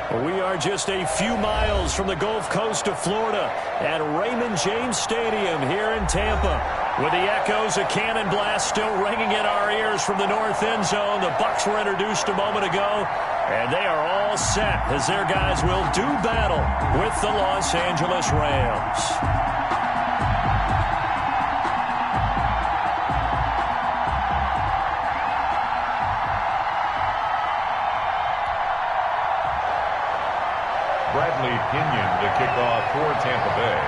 We are just a few miles from the Gulf Coast of Florida at Raymond James Stadium here in Tampa. With the echoes of cannon blast still ringing in our ears from the north end zone, the Bucs were introduced a moment ago, and they are all set as their guys will do battle with the Los Angeles Rams. Pinion to kick off for Tampa Bay.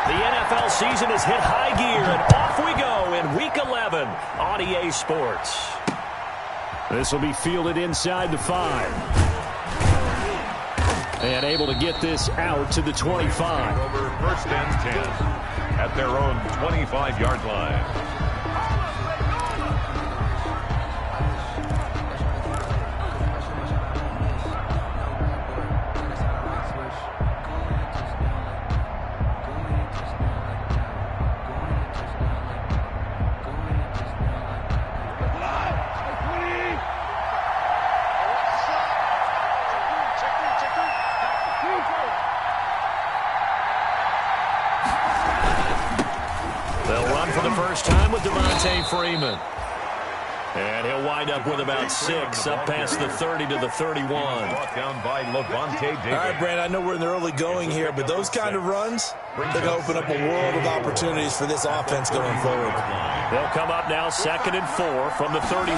The NFL season has hit high gear, and off we go in Week 11 on EA Sports. This will be fielded inside the 5. And able to get this out to the 25. Over first and 10 at their own 25-yard line. Freeman. And he'll wind up with about 6 up past the 30 to the 31. Brought down by Levante David. All right, Brandon, I know we're in the early going here, but those kind of runs, they're going to open up a world of opportunities for this offense going forward. They'll come up now 2nd and 4 from the 31.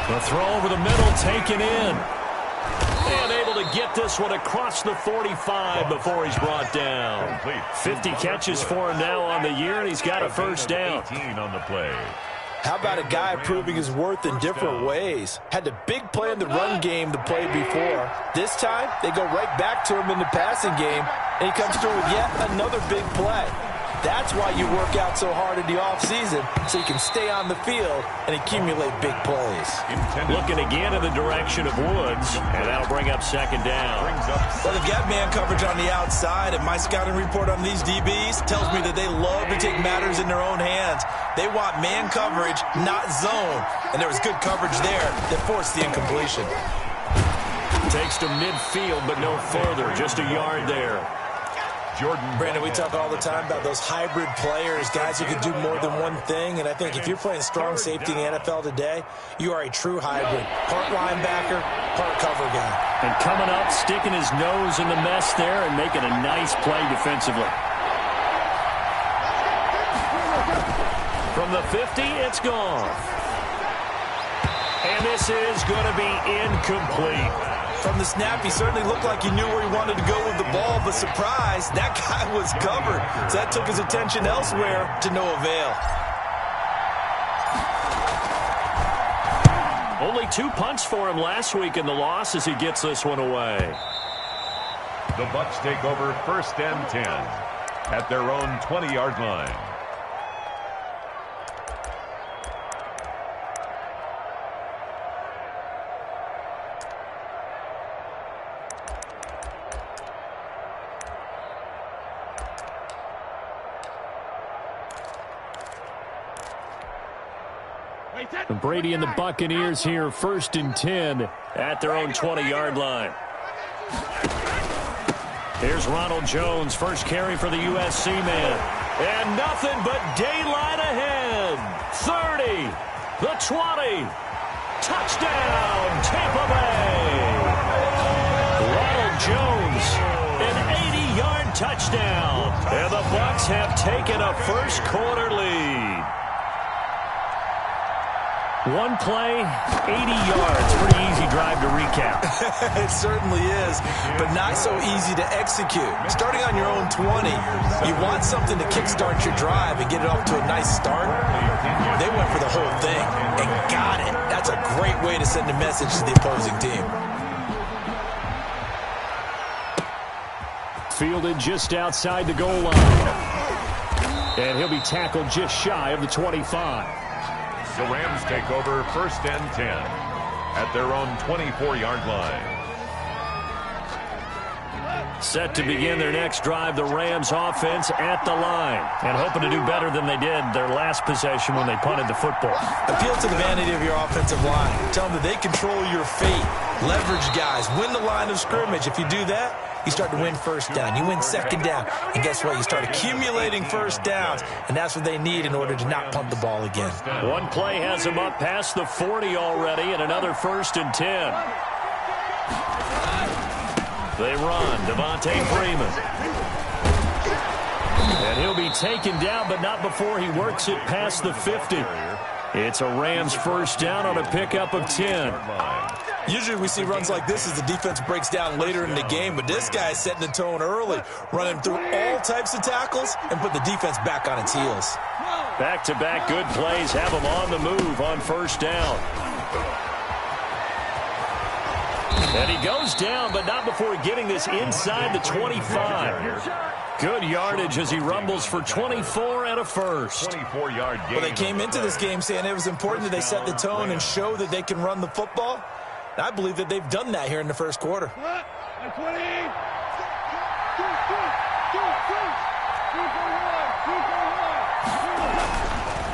The throw over the middle taken in. And able to get this one across the 45 before he's brought down. 50 catches for him now on the year, and he's got a first down. 18 on the play. How about a guy proving his worth in different ways? Had the big play in the run game the play before. This time, they go right back to him in the passing game, and he comes through with yet another big play. That's why you work out so hard in the offseason, so you can stay on the field and accumulate big plays. Looking again in the direction of Woods, and that'll bring up 2nd down. Well, they've got man coverage on the outside, and my scouting report on these DBs tells me that they love to take matters in their own hands. They want man coverage, not zone, and there was good coverage there that forced the incompletion. Takes to midfield, but no further, just a yard there. Brandon, we talk all the time about those hybrid players, guys who can do more than one thing, and I think if you're playing strong safety in the NFL today, you are a true hybrid. Part linebacker, part cover guy. And coming up, sticking his nose in the mess there and making a nice play defensively. From the 50, it's gone. And this is going to be incomplete. From the snap, he certainly looked like he knew where he wanted to go with the ball, but surprise, that guy was covered. So that took his attention elsewhere to no avail. Only 2 punts for him last week in the loss as he gets this one away. The Bucs take over 1st and 10 at their own 20-yard line. Brady and the Buccaneers here 1st and 10 at their own 20-yard line. Here's Ronald Jones, first carry for the USC man. And nothing but daylight ahead. 30, the 20. Touchdown, Tampa Bay. Ronald Jones, an 80-yard touchdown. And the Bucs have taken a first quarter lead. One play, 80 yards. Pretty easy drive to recap. It certainly is, but not so easy to execute. Starting on your own 20, you want something to kickstart your drive and get it off to a nice start. They went for the whole thing and got it. That's a great way to send a message to the opposing team. Fielded just outside the goal line. And he'll be tackled just shy of the 25. The Rams take over 1st and 10 at their own 24-yard line. Set to begin their next drive, the Rams offense at the line. And hoping to do better than they did their last possession when they punted the football. Appeal to the vanity of your offensive line. Tell them that they control your fate. Leverage guys. Win the line of scrimmage. If you do that, you start to win first down. You win second down. And guess what? You start accumulating first downs. And that's what they need in order to not punt the ball again. One play has them up past the 40 already, and another 1st and 10. They run. Devontae Freeman. And he'll be taken down, but not before he works it past the 50. It's a Rams first down on a pickup of 10. Usually we see runs like this as the defense breaks down later in the game, but this guy is setting the tone early, running through all types of tackles and put the defense back on its heels. Back-to-back good plays have him on the move on first down. And he goes down, but not before getting this inside the 25. Good yardage as he rumbles for 24 and a first. 24-yard gain. Well, they came into this game saying it was important that they set the tone and show that they can run the football. And I believe that they've done that here in the first quarter.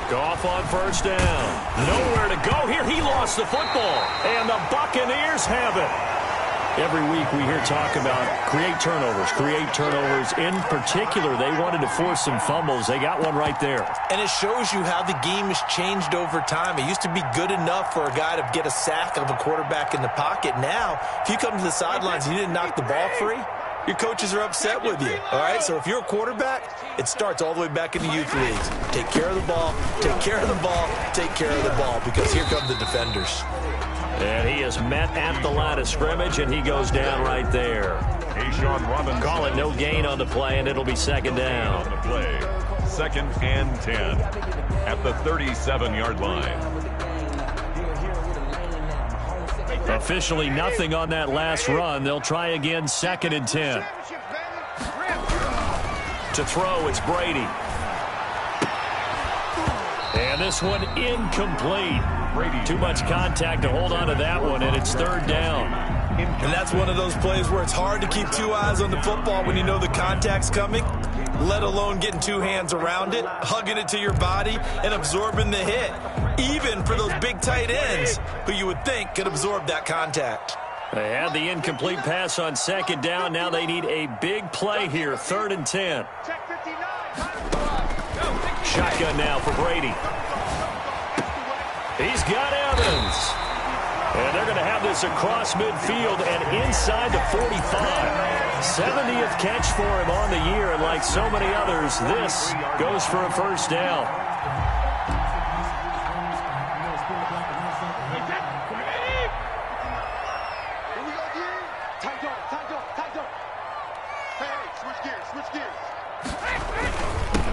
Goff on first down. Nowhere to go here. He lost the football. And the Buccaneers have it. Every week we hear talk about create turnovers. In particular, they wanted to force some fumbles. They got one right there. And it shows you how the game has changed over time. It used to be good enough for a guy to get a sack of a quarterback in the pocket. Now, if you come to the sidelines and you didn't knock the ball free, your coaches are upset with you. All right, so if you're a quarterback, it starts all the way back in the youth leagues. Take care of the ball, take care of the ball, take care of the ball, because here come the defenders. And he is met at the line of scrimmage, and he goes down right there. Call it no gain on the play, and it'll be second down. On the play, 2nd and 10 at the 37-yard line. Officially nothing on that last run. They'll try again, 2nd and 10. To throw, it's Brady. And this one incomplete. Too much contact to hold on to that one, and it's 3rd down. And that's one of those plays where it's hard to keep two eyes on the football when you know the contact's coming, let alone getting two hands around it, hugging it to your body, and absorbing the hit, even for those big tight ends who you would think could absorb that contact. They had the incomplete pass on 2nd down. Now they need a big play here, 3rd and 10. Shotgun now for Brady. He's got Evans. And they're going to have this across midfield and inside the 45. 70th catch for him on the year, and like so many others, this goes for a first down.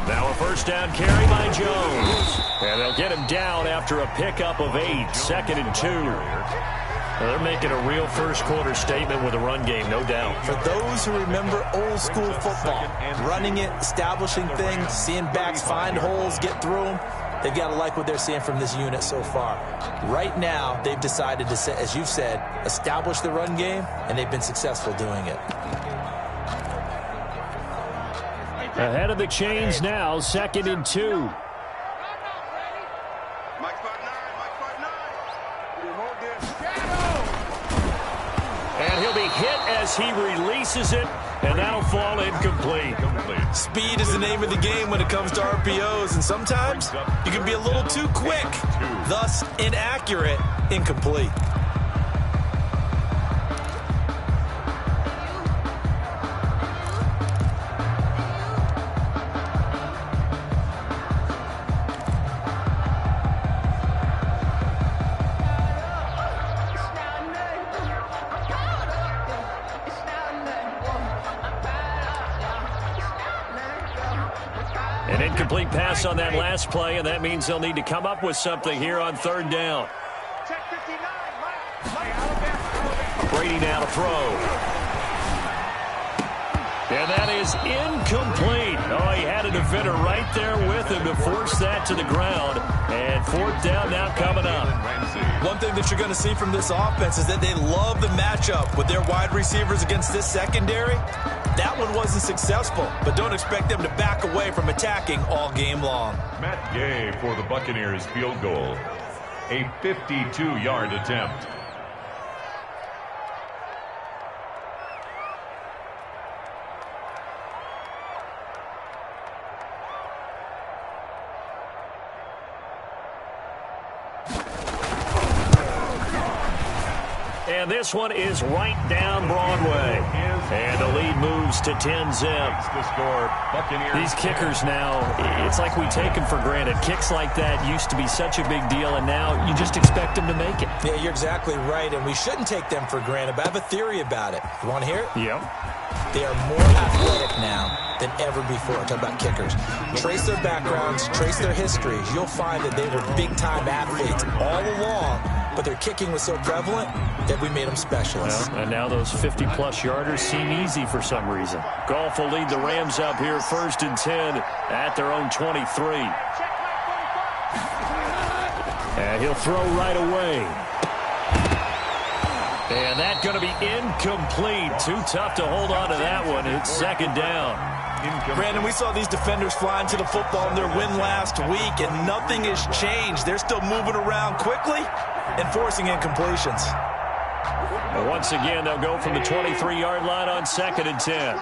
Now a first down carry by Jones. And they'll get him down after a pickup of 8, 2nd and 2. They're making a real first quarter statement with a run game, no doubt. For those who remember old school football, running it, establishing things, seeing backs find holes, get through them, they've got to like what they're seeing from this unit so far. Right now, they've decided to, as you've said, establish the run game, and they've been successful doing it. Ahead of the chains now, 2nd and 2. And he'll be hit as he releases it, and that'll fall incomplete. Speed is the name of the game when it comes to RPOs, and sometimes you can be a little too quick, thus inaccurate, incomplete. An incomplete pass on that last play, and that means they'll need to come up with something here on 3rd down. Brady now to throw. And that is incomplete. Oh, he had a defender right there with him to force that to the ground. And fourth down now coming up. One thing that you're going to see from this offense is that they love the matchup with their wide receivers against this secondary. That one wasn't successful, but don't expect them to back away from attacking all game long. Matt Gay for the Buccaneers field goal. A 52-yard attempt. And this one is right down Broadway. And the lead moves to 10-zip. These kickers now, it's like we take them for granted. Kicks like that used to be such a big deal, and now you just expect them to make it. Yeah, you're exactly right, and we shouldn't take them for granted, but I have a theory about it. You want to hear it? Yep. They are more athletic now than ever before. Talk about kickers. Trace their backgrounds, trace their histories. You'll find that they were big-time athletes all along, but their kicking was so prevalent that we made them specialists. Well, and now those 50-plus yarders seem easy for some reason. Goff will lead the Rams up here 1st and 10 at their own 23. And he'll throw right away. And that's going to be incomplete. Too tough to hold on to that one. It's second down. Brandon, we saw these defenders flying to the football in their win last week, and nothing has changed. They're still moving around quickly and forcing incompletions. And once again, they'll go from the 23-yard line on 2nd and 10.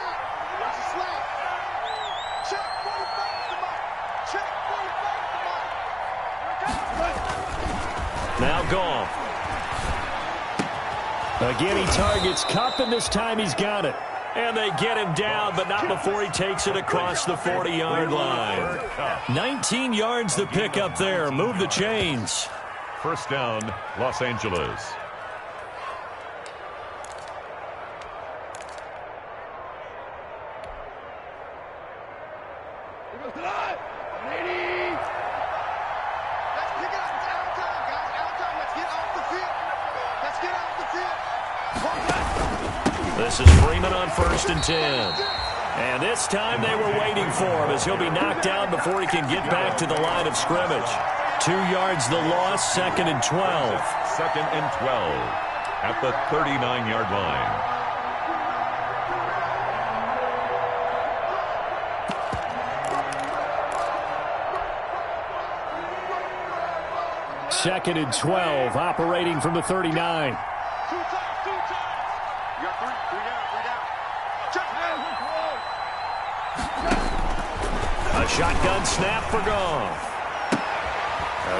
Now Goff. Again, he targets Kupp, and this time he's got it. And they get him down, but not before he takes it across the 40-yard line. 19 yards to pick up there. Move the chains. First down, Los Angeles. This is Freeman on 1st and 10. And this time they were waiting for him as he'll be knocked down before he can get back to the line of scrimmage. 2 yards the loss, 2nd and 12. 2nd and 12 at the 39-yard line. Second and 12, operating from the 39. A shotgun snap for Goff.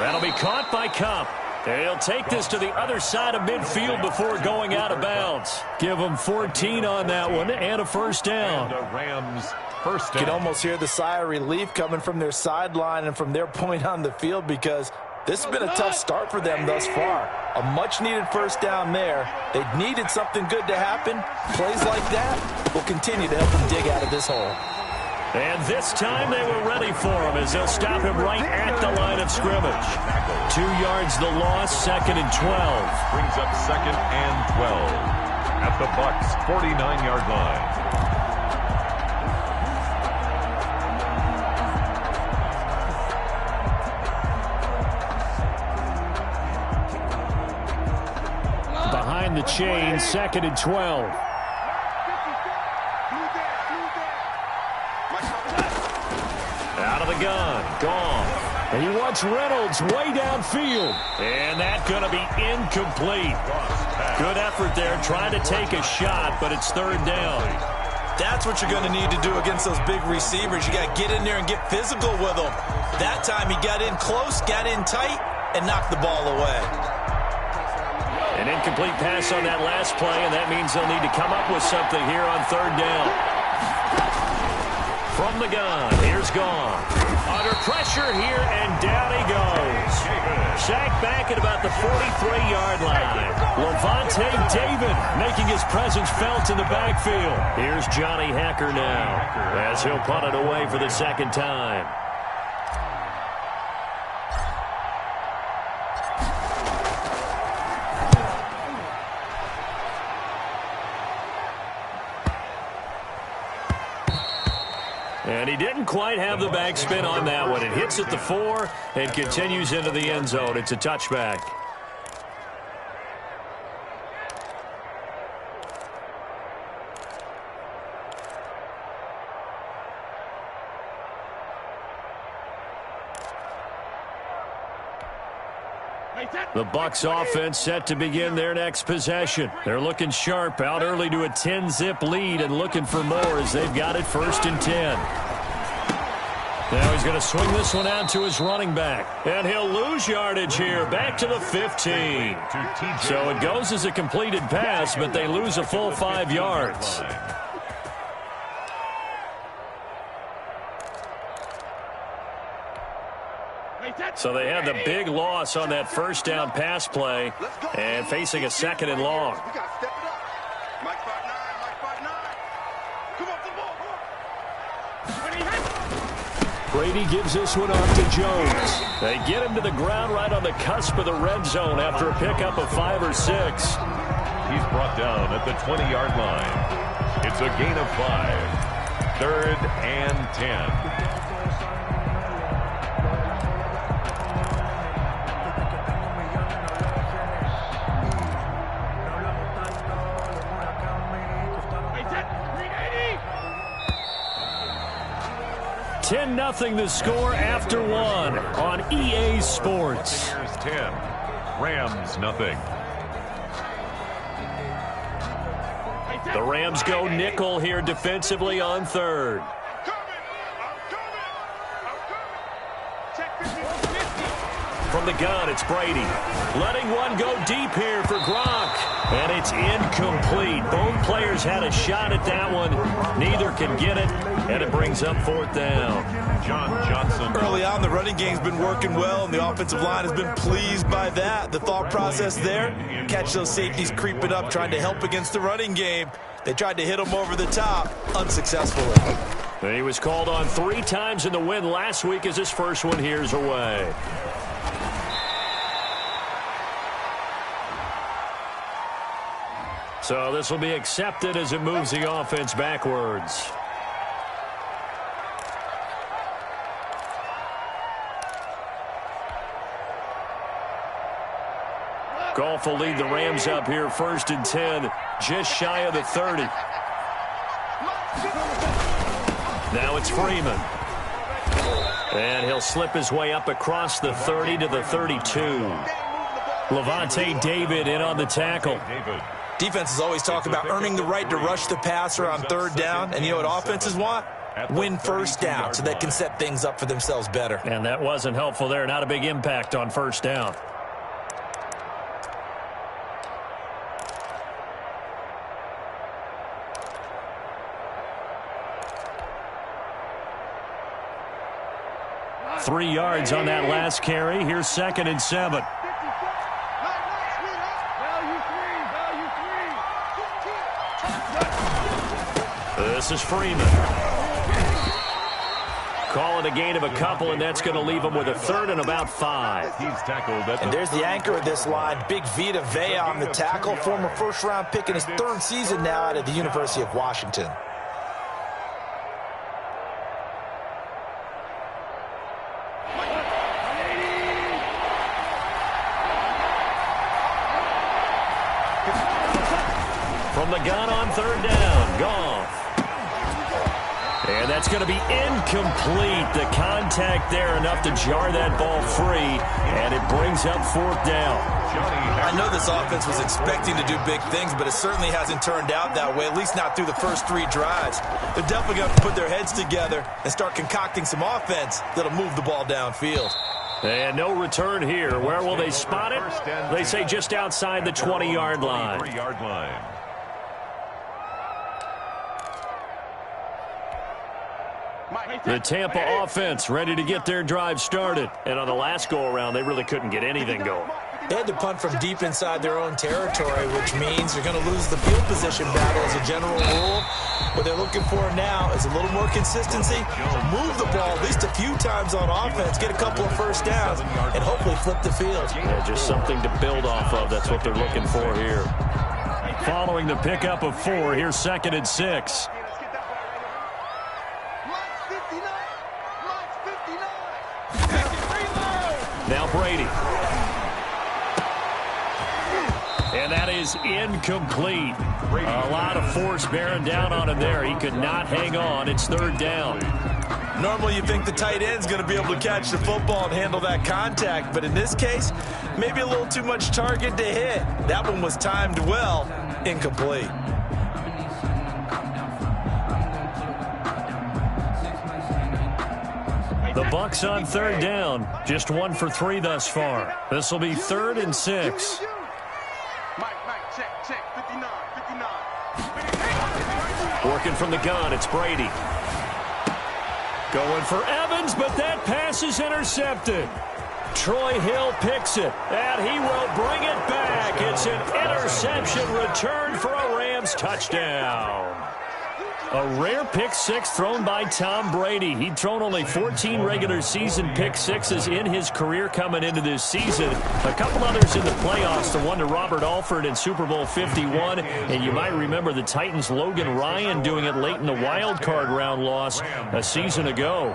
That'll be caught by Kupp. He'll take this to the other side of midfield before going out of bounds. Give them 14 on that one and a first down. And the Rams first down. You can almost hear the sigh of relief coming from their sideline and from their point on the field, because this has been a tough start for them thus far. A much-needed first down there. They needed something good to happen. Plays like that will continue to help them dig out of this hole. And this time they were ready for him as they'll stop him right at the line of scrimmage. 2 yards the loss, 2nd and 12. Brings up 2nd and 12 at the Bucs' 49-yard line. Behind the chain, 2nd and 12. Out of the gun, Goff. And he wants Reynolds way downfield. And that's going to be incomplete. Good effort there, trying to take a shot, but it's 3rd down. That's what you're going to need to do against those big receivers. You got to get in there and get physical with them. That time he got in close, got in tight, and knocked the ball away. An incomplete pass on that last play, and that means they'll need to come up with something here on 3rd down. From the gun, here's Goff. Under pressure here, and down he goes. Sacked back at about the 43-yard line. Levante David making his presence felt in the backfield. Here's Johnny Hacker now as he'll punt it away for the 2nd time. And he didn't quite have the backspin on that one. It hits at the 4 and continues into the end zone. It's a touchback. The Bucs offense set to begin their next possession. They're looking sharp, out early to a 10-zip lead and looking for more as they've got it 1st and 10. Now he's going to swing this one out to his running back. And he'll lose yardage here, back to the 15. So it goes as a completed pass, but they lose a full 5 yards. So they had the big loss on that 1st down pass play and facing a 2nd and long. Brady gives this one off to Jones. They get him to the ground right on the cusp of the red zone after a pickup of 5 or 6. He's brought down at the 20-yard line. It's a gain of 5. 3rd and 10. Nothing the score after 1 on EA Sports. Here's 10. Rams nothing. The Rams go nickel here defensively on 3rd. From the gun, it's Brady. Letting one go deep here for Gronk. And it's incomplete. Both players had a shot at that one. Neither can get it. And it brings up 4th down. John Johnson. Early on, the running game's been working well, and the offensive line has been pleased by that. The thought process there, catch those safeties creeping up, trying to help against the running game. They tried to hit him over the top, unsuccessfully. And he was called on 3 times in the win last week as his first one here's away. So this will be accepted as it moves the offense backwards. Goff will lead the Rams up here 1st and 10, just shy of the 30. Now it's Freeman. And he'll slip his way up across the 30 to the 32. Levante David in on the tackle. Defenses always talk about earning the right to rush the passer on 3rd down. And you know what offenses want? Win 1st down so they can set things up for themselves better. And that wasn't helpful there. Not a big impact on 1st down. Three yards on that last carry. Here's 2nd and 7. This is Freeman. Call it a gain of a couple, and that's going to leave him with a 3rd and about 5. He's tackled at and there's the anchor of this line, Big Vita Vea on the tackle, former 1st-round pick in his 3rd season now out of the University of Washington. From the gun on 3rd down, Goff. And that's going to be incomplete. The contact there enough to jar that ball free, and it brings up 4th down. I know this offense was expecting to do big things, but it certainly hasn't turned out that way, at least not through the first 3 drives. They're definitely going to put their heads together and start concocting some offense that'll move the ball downfield. And no return here. Where will they spot it? They say just outside the 20-yard line. The Tampa offense ready to get their drive started. And on the last go-around, they really couldn't get anything going. They had to punt from deep inside their own territory, which means they're going to lose the field position battle as a general rule. What they're looking for now is a little more consistency, move the ball at least a few times on offense, get a couple of 1st downs, and hopefully flip the field. Yeah, just something to build off of. That's what they're looking for here. Following the pickup of 4, here's 2nd and 6. Now Brady. And that is incomplete. A lot of force bearing down on him there. He could not hang on. It's third down. Normally you think the tight end's going to be able to catch the football and handle that contact, but in this case, maybe a little too much target to hit. That one was timed well, incomplete. The Bucs on third down. Just 1 for 3 thus far. This will be 3rd and 6. Working from the gun, it's Brady. Going for Evans, but that pass is intercepted. Troy Hill picks it, and he will bring it back. It's an interception return for a Rams touchdown. A rare pick six thrown by Tom Brady. He'd thrown only 14 regular season pick sixes in his career coming into this season. A couple others in the playoffs, the one to Robert Alford in Super Bowl 51. And you might remember the Titans' Logan Ryan doing it late in the wild card round loss a season ago.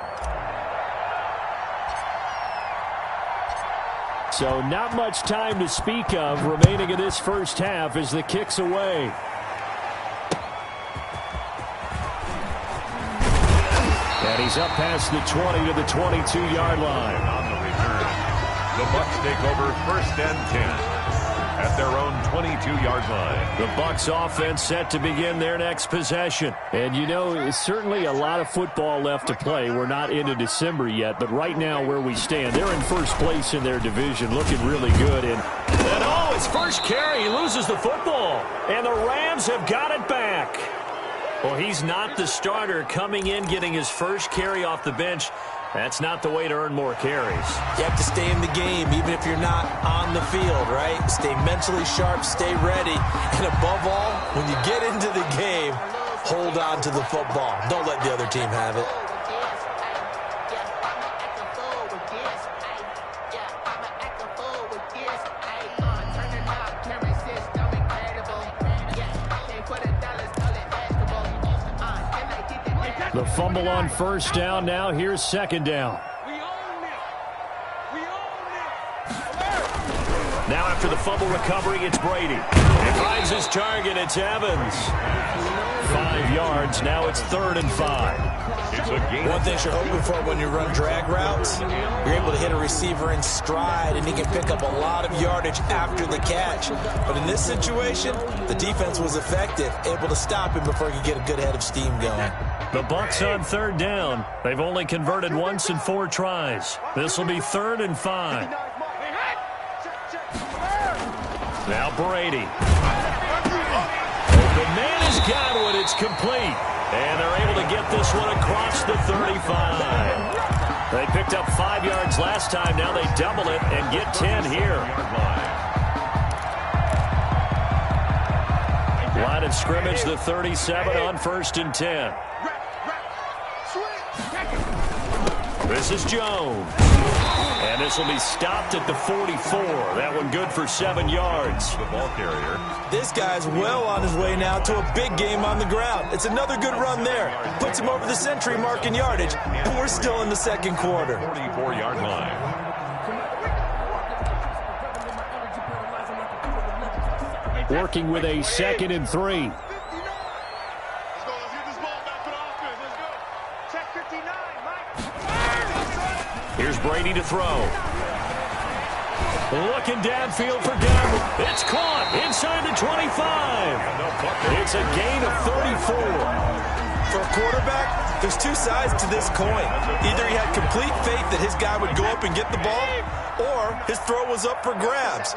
So not much time to speak of remaining in this first half as the kick's away. And he's up past the 20 to the 22-yard line. On the return, the Bucs take over 1st and 10 at their own 22-yard line. The Bucs offense set to begin their next possession. And, you know, it's certainly a lot of football left to play. We're not into December yet, but right now where we stand, they're in first place in their division, looking really good. And oh, his first carry, he loses the football. And the Rams have got it back. Well, he's not the starter coming in, getting his first carry off the bench. That's not the way to earn more carries. You have to stay in the game, even if you're not on the field, right? Stay mentally sharp, stay ready. And above all, when you get into the game, hold on to the football. Don't let the other team have it. The fumble on first down. Now here's second down. Now after the fumble recovery, it's Brady. He finds his target. It's Evans. 5 yards. Now it's 3rd and 5. One thing you're hoping for when you run drag routes, you're able to hit a receiver in stride, and he can pick up a lot of yardage after the catch. But in this situation, the defense was effective, able to stop him before he could get a good head of steam going. The Bucs on third down. They've only converted once in 4 tries. This will be 3rd and 5. Now Brady. The man has got one. It's complete. And they're able to get this one across the 35. They picked up 5 yards last time. Now they double it and get 10 here. Line of scrimmage, the 37 on 1st and 10. This is Jones. And this will be stopped at the 44. That one good for 7 yards. The ball carrier. This guy's well on his way now to a big game on the ground. It's another good run there. Puts him over the century mark in yardage, and we're still in the second quarter. 44-yard line. Working with a 2nd and 3. Here's Brady to throw. Looking downfield for Gamble. It's caught inside the 25. It's a gain of 34. For a quarterback, there's 2 sides to this coin. Either he had complete faith that his guy would go up and get the ball, or his throw was up for grabs.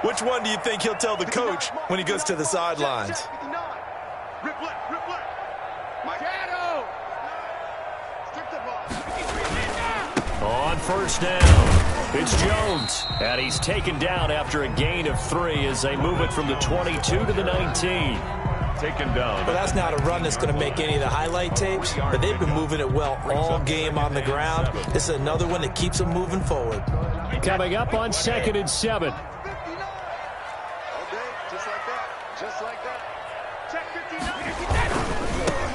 Which one do you think he'll tell the coach when he goes to the sidelines? On first down, it's Jones. And he's taken down after a gain of 3 as they move it from the 22 to the 19. Taken down. Well, that's not a run that's going to make any of the highlight tapes, but they've been moving it well all game on the ground. This is another one that keeps them moving forward. Coming up on 2nd and 7.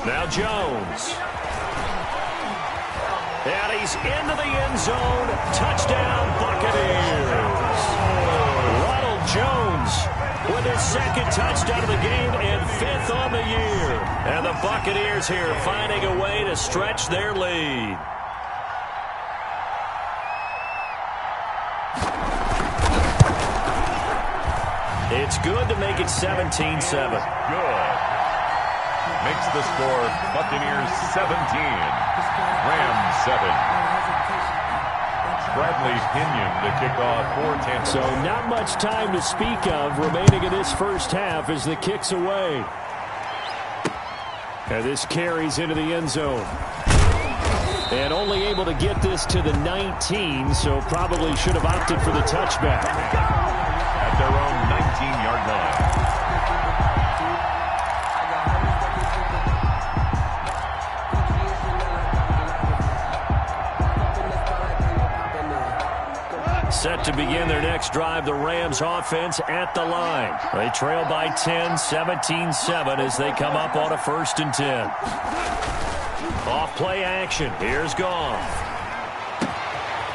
Now Jones. And he's into the end zone. Touchdown, Buccaneers. Ronald Jones with his second touchdown of the game and fifth on the year. And the Buccaneers here finding a way to stretch their lead. It's good to make it 17-7. Good. Makes the score Buccaneers 17, Rams 7. Bradley Pinion to kick off for Tampa. So not much time to speak of remaining in this first half as the kick's away. And this carries into the end zone. And only able to get this to the 19, so probably should have opted for the touchback. At their own 19-yard line. Set to begin their next drive, the Rams offense at the line. They trail by 10, 17-7 as they come up on a 1st and 10. Off play action. Here's Goff.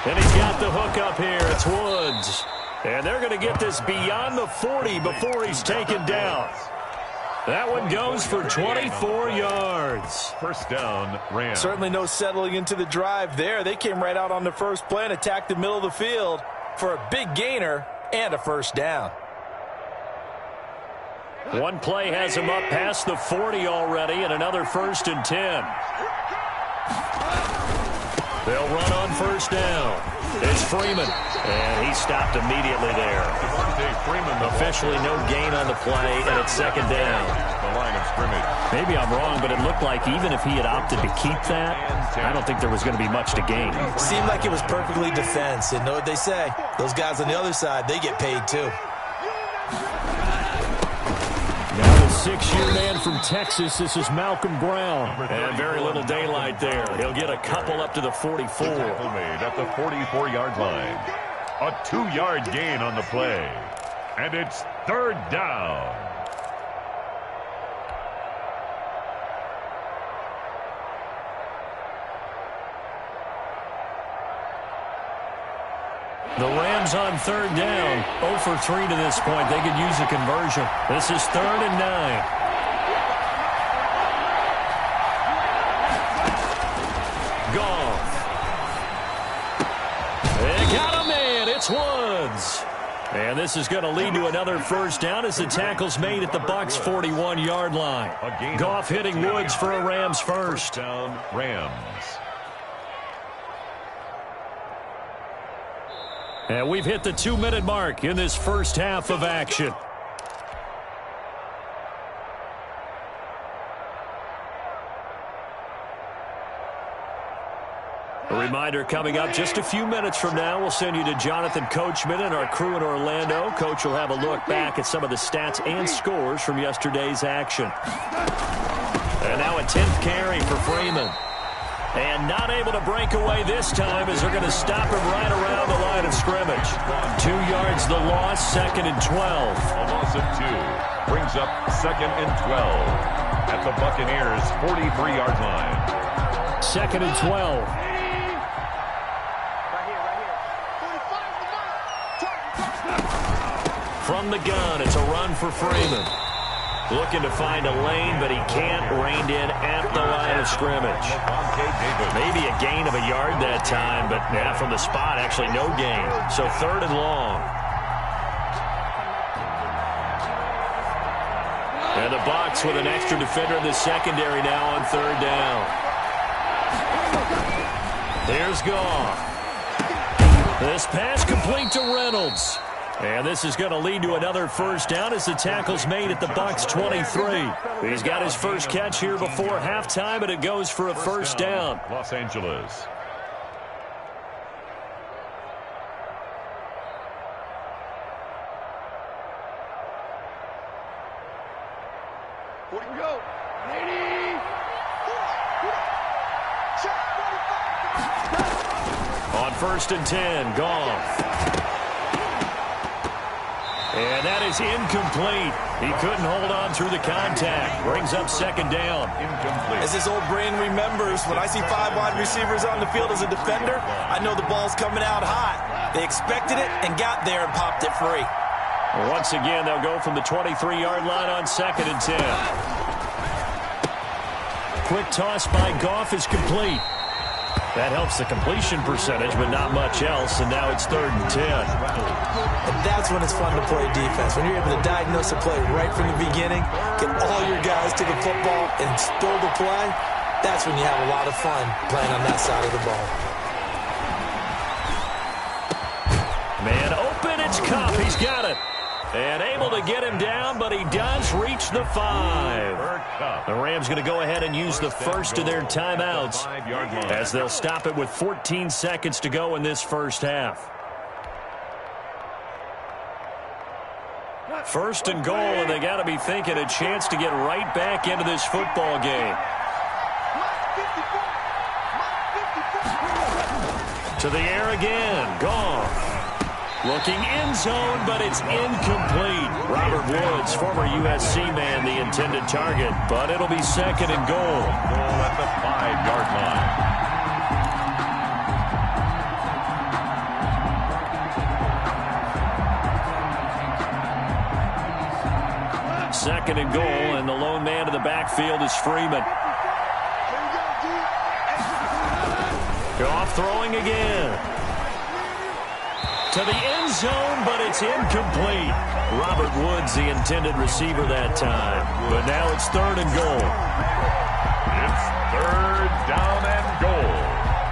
And he's got the hook up here. It's Woods. And they're going to get this beyond the 40 before he's taken down. That one goes for 24 yards. First down, Rams. Certainly no settling into the drive there. They came right out on the first play and attacked the middle of the field for a big gainer and a first down. One play has him up past the 40 already, and another 1st and 10. They'll run on first down. It's Freeman, and he stopped immediately there. Officially no gain on the play, and it's 2nd down. The line of scrimmage. Maybe I'm wrong, but it looked like even if he had opted to keep that, I don't think there was going to be much to gain. Seemed like it was perfectly defense. And know what they say? Those guys on the other side, they get paid too. Now the 6-year man from Texas, this is Malcolm Brown. And very little daylight there. He'll get a couple up to the 44. Tackle made at the 44-yard line. A 2-yard gain on the play. And it's 3rd down. The Rams on 3rd down. 0 for 3 to this point. They could use a conversion. This is 3rd and 9. Goff. They got a man. It's Woods. And this is going to lead to another first down as the tackle's made at the Bucs' 41-yard line. Goff hitting Woods for a Rams first. Down, Rams. And we've hit the 2-minute mark in this first half of action. A reminder coming up just a few minutes from now, we'll send you to Jonathan Coachman and our crew in Orlando. Coach will have a look back at some of the stats and scores from yesterday's action. And now a 10th carry for Freeman. And not able to break away this time as they're going to stop him right around the line of scrimmage. 2 yards the loss, 2nd and 12. A loss of 2 brings up 2nd and 12 at the Buccaneers' 43-yard line. 2nd and 12. From the gun, it's a run for Freeman. Looking to find a lane, but he can't. Reined in at the line of scrimmage. Maybe a gain of a yard that time, but yeah, from the spot, actually no gain. So 3rd and long. And the Bucs with an extra defender in the secondary now on 3rd down. There's Goff. This pass complete to Reynolds. And this is going to lead to another first down as the tackle's made at the Bucs' 23. He's got his first catch here before halftime, and it goes for a first down. Los Angeles. Here we go. Brady. On 1st and 10, Goff. And that is incomplete. He couldn't hold on through the contact. Brings up second down. Incomplete. As his old brain remembers, when I see 5 wide receivers on the field as a defender, I know the ball's coming out hot. They expected it and got there and popped it free. Once again, they'll go from the 23-yard line on 2nd and 10. Quick toss by Goff is complete. That helps the completion percentage, but not much else, and now it's 3rd and 10. And that's when it's fun to play defense. When you're able to diagnose a play right from the beginning, get all your guys to the football and spill the play, that's when you have a lot of fun playing on that side of the ball. Man open, it's Cup. He's got it. And able to get him down, but he does reach the 5. The Rams going to go ahead and use the first of their timeouts as they'll stop it with 14 seconds to go in this first half. 1st and goal, and they got to be thinking a chance to get right back into this football game. To the air again. Goff. Looking end zone, but it's incomplete. Robert Woods, former USC man, the intended target, but it'll be 2nd and goal. Goal at the 5-yard line. 2nd and goal, and the lone man to the backfield is Freeman. Goff throwing again. To the end zone, but it's incomplete. Robert Woods, the intended receiver that time. But now it's 3rd and goal. It's 3rd down and goal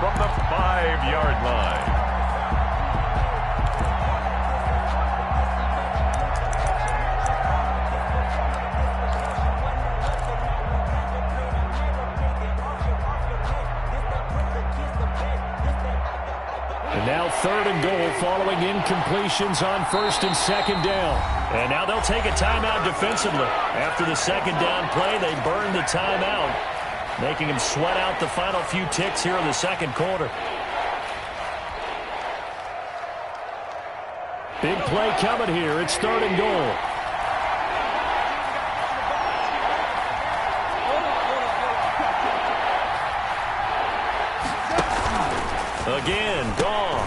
from the 5-yard line. Now 3rd and goal following incompletions on 1st and 2nd down. And now they'll take a timeout defensively. After the 2nd down play, they burn the timeout, making them sweat out the final few ticks here in the 2nd quarter. Big play coming here. It's 3rd and goal. Again, Goff.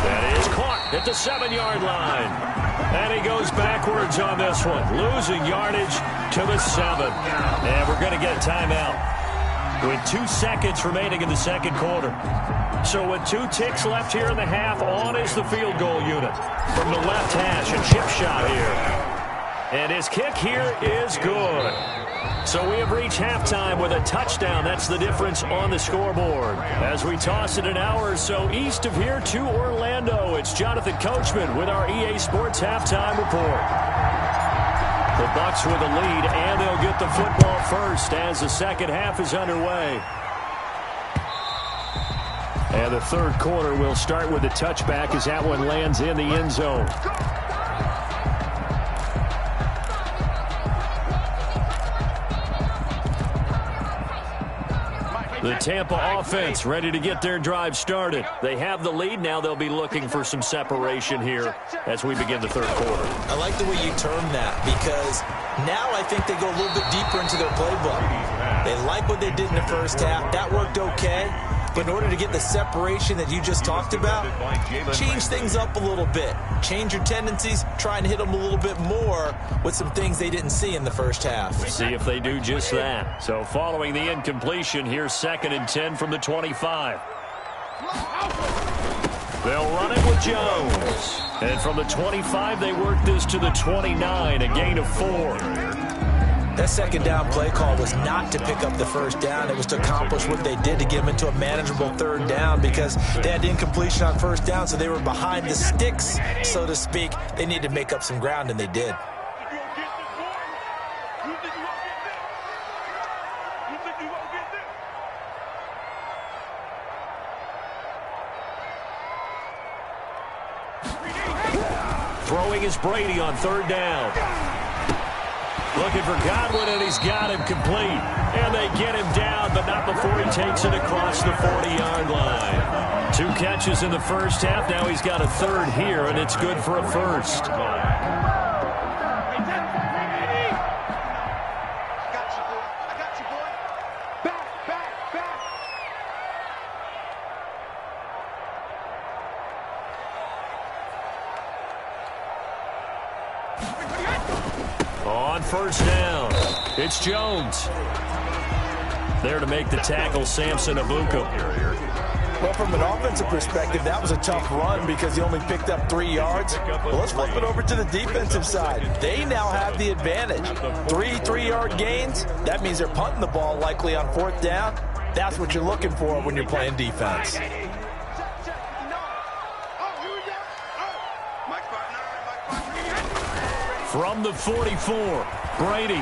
That is caught at the 7-yard line. And he goes backwards on this one, losing yardage to the 7. And we're going to get a timeout with 2 seconds remaining in the 2nd quarter. So with 2 ticks left here in the half, on is the field goal unit. From the left hash, a chip shot here. And his kick here is good. So we have reached halftime with a touchdown. That's the difference on the scoreboard. As we toss it an hour or so east of here to Orlando, it's Jonathan Coachman with our EA Sports Halftime Report. The Bucs with a lead, and they'll get the football first as the 2nd half is underway. And the 3rd quarter will start with a touchback as that one lands in the end zone. The Tampa offense ready to get their drive started. They have the lead. Now they'll be looking for some separation here as we begin the 3rd quarter. I like the way you term that, because now I think they go a little bit deeper into their playbook. They like what they did in the first half. That worked okay. But in order to get the separation that you just talked about, change things up a little bit. Change your tendencies, try and hit them a little bit more with some things they didn't see in the first half. We'll see if they do just that. So following the incompletion, here's 2nd and 10 from the 25. They'll run it with Jones. And from the 25, they work this to the 29, a gain of 4. That 2nd down play call was not to pick up the 1st down. It was to accomplish what they did to get them into a manageable 3rd down, because they had incompletion on 1st down, so they were behind the sticks, so to speak. They needed to make up some ground, and they did. Throwing is Brady on 3rd down. Looking for Godwin, and he's got him complete. And they get him down, but not before he takes it across the 40-yard line. 2 catches in the first half. Now he's got a 3rd here, and it's good for a 1st. on first down. It's Jones. There to make the tackle, Samson Abuka. Well, from an offensive perspective, that was a tough run because he only picked up 3 yards. Well, let's flip it over to the defensive side. They now have the advantage. 3-3-yard gains. That means they're punting the ball likely on fourth down. That's what you're looking for when you're playing defense. From the 44, Brady.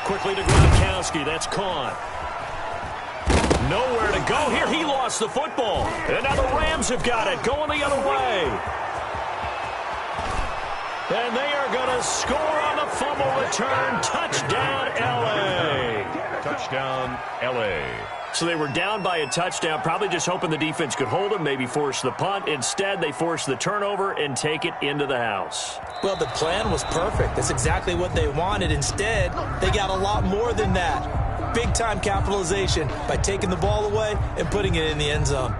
Quickly to Gronkowski. That's caught. Nowhere to go here. He lost the football. And now the Rams have got it. Going the other way. And they are going to score on the fumble return. Touchdown, L.A. Touchdown, L.A. So they were down by a touchdown, probably just hoping the defense could hold them, maybe force the punt. Instead, they force the turnover and take it into the house. Well, the plan was perfect. That's exactly what they wanted. Instead, they got a lot more than that. Big-time capitalization by taking the ball away and putting it in the end zone.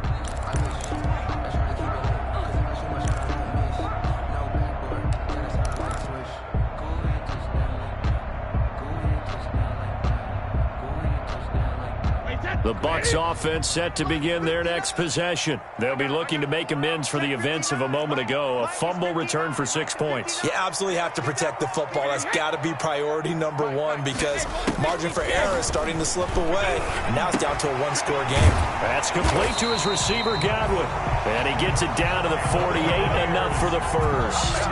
The Bucs offense set to begin their next possession. They'll be looking to make amends for the events of a moment ago. A fumble return for 6 points. You absolutely have to protect the football. That's got to be priority number one because margin for error is starting to slip away. And now it's down to a one-score game. That's complete to his receiver, Godwin. And he gets it down to the 48, enough for the first.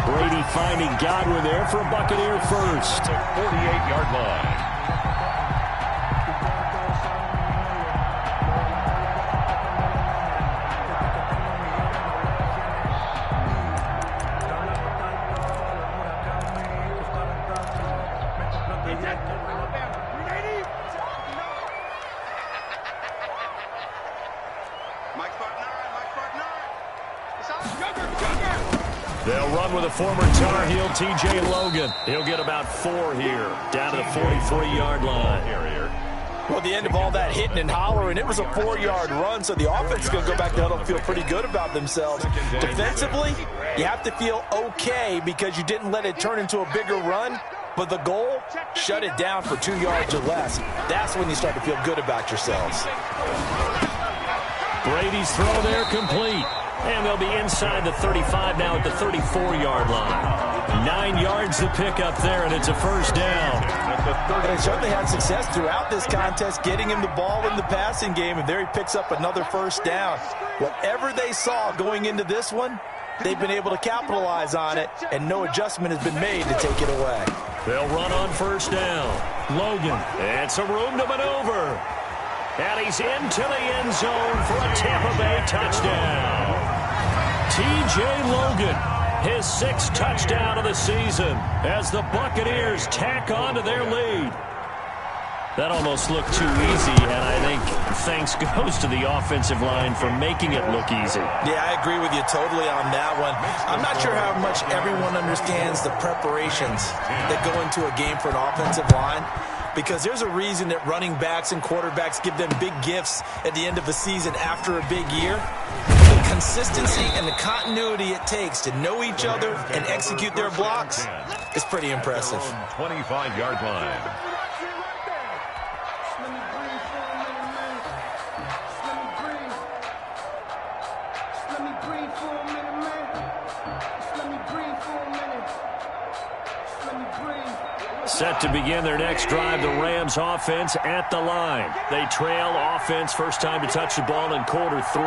Brady finding Godwin there for a Buccaneer first. 48-yard line. They'll run with a former Tar Heel, T.J. Logan. He'll get about 4 here, down to the 43-yard line. Well, the end of all that hitting and hollering, it was a 4-yard run, so the offense is going to go back to huddle and feel pretty good about themselves. Defensively, you have to feel okay because you didn't let it turn into a bigger run, but the goal, shut it down for 2 yards or less. That's when you start to feel good about yourselves. Brady's throw there complete. And they'll be inside the 35 now at the 34-yard line. 9 yards to pick up there, and it's a first down. They certainly had success throughout this contest, getting him the ball in the passing game, and there he picks up another first down. Whatever they saw going into this one, they've been able to capitalize on it, and no adjustment has been made to take it away. They'll run on first down. Logan, and some room to maneuver. And he's into the end zone for a Tampa Bay touchdown. T.J. Logan, his 6th touchdown of the season as the Buccaneers tack on to their lead. That almost looked too easy, and I think thanks goes to the offensive line for making it look easy. Yeah, I agree with you totally on that one. I'm not sure how much everyone understands the preparations that go into a game for an offensive line, because there's a reason that running backs and quarterbacks give them big gifts at the end of the season after a big year. The consistency and the continuity it takes to know each other and execute their blocks is pretty impressive. 25-yard line. Set to begin their next drive, the Rams offense at the line. They trail offense, first time to touch the ball in quarter 3,